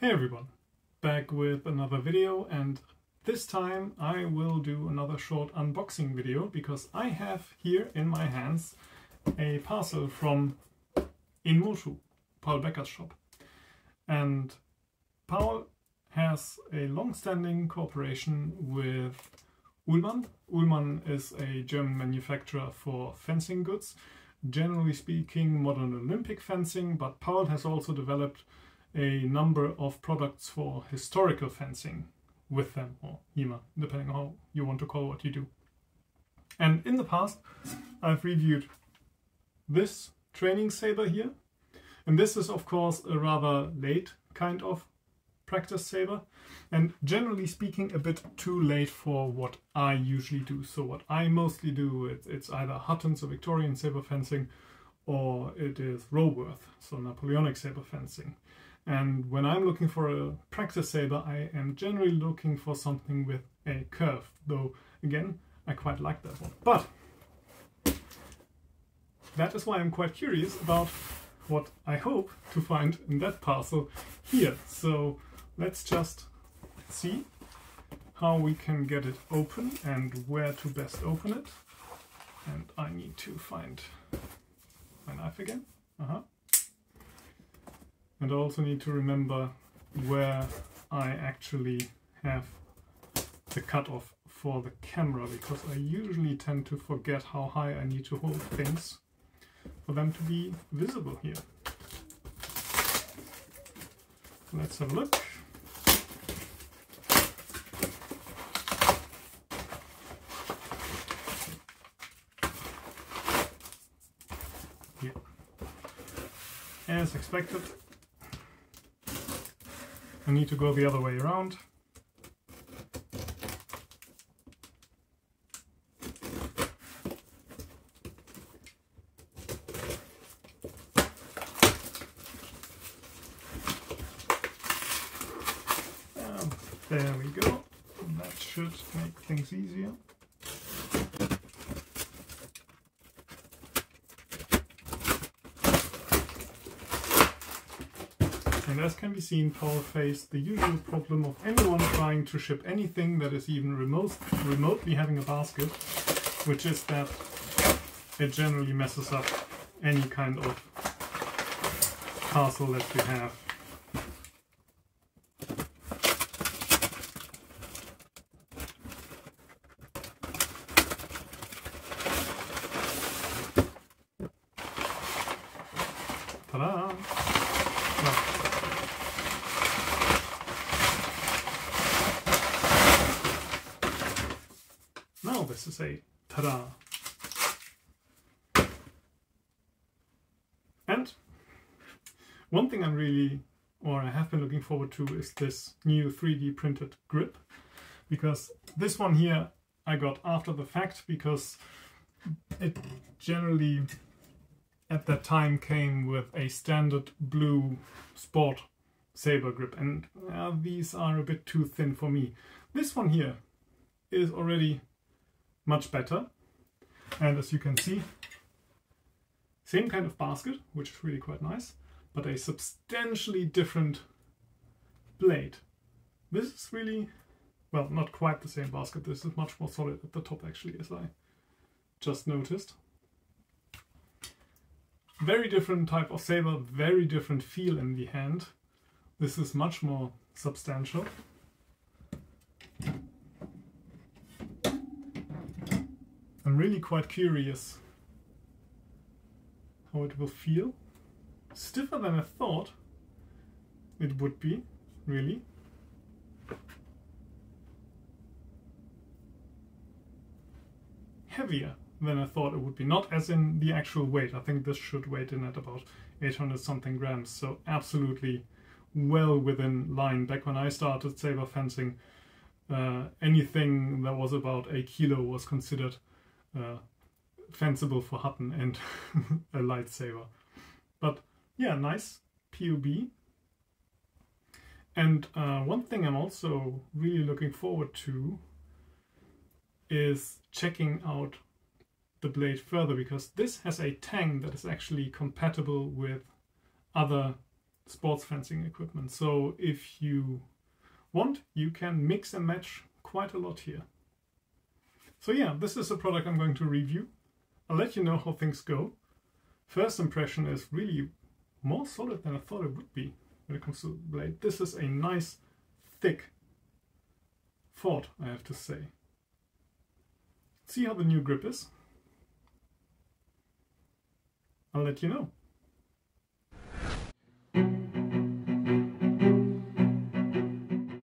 Hey everyone, back with another video, and this time I will do another short unboxing video because I have here in my hands a parcel from in Motu, Paul Becker's shop. And Paul has a long-standing cooperation with Ullmann. Ullmann is a German manufacturer for fencing goods, generally speaking modern Olympic fencing, but Paul has also developed a number of products for historical fencing with them, or HEMA, depending on how you want to call what you do. And in the past I've reviewed this training saber here, and this is of course a rather late kind of practice saber, and generally speaking a bit too late for what I usually do. So what I mostly do, it's either Hutton, so Victorian saber fencing, or it is Roworth, so Napoleonic saber fencing. And when I'm looking for a practice saber, I am generally looking for something with a curve, though again I quite like that one. But that is why I'm quite curious about what I hope to find in that parcel here. So let's just see how we can get it open and where to best open it. And I need to find my knife again. And I also need to remember where I actually have the cutoff for the camera, because I usually tend to forget how high I need to hold things for them to be visible here. Let's have a look. Here. As expected, I need to go the other way around. There we go. That should make things easier. And as can be seen, Paul faced the usual problem of anyone trying to ship anything that is even remotely having a basket, which is that it generally messes up any kind of parcel that you have. Ta-da! Now this is a ta-da! And one thing I have been looking forward to is this new 3D printed grip, because this one here I got after the fact, because it generally at that time came with a standard blue sport saber grip, and these are a bit too thin for me. This one here is already much better, and as you can see, same kind of basket, which is really quite nice, but a substantially different blade. This is really, well, not quite the same basket. This is much more solid at the top actually, as I just noticed. Very different type of saber, very different feel in the hand. This is much more substantial. I'm really quite curious how it will feel. Stiffer than I thought it would be, really. Heavier than I thought it would be. Not as in the actual weight. I think this should weigh in at about 800 something grams, so absolutely well within line. Back when I started saber fencing, anything that was about a kilo was considered fencible for Hutton and a lightsaber. But yeah, nice POB. And one thing I'm also really looking forward to is checking out the blade further, because this has a tang that is actually compatible with other sports fencing equipment. So if you want, you can mix and match quite a lot here. So yeah, this is a product I'm going to review. I'll let you know how things go. First impression is really more solid than I thought it would be when it comes to the blade. This is a nice, thick thought, I have to say. See how the new grip is? I'll let you know.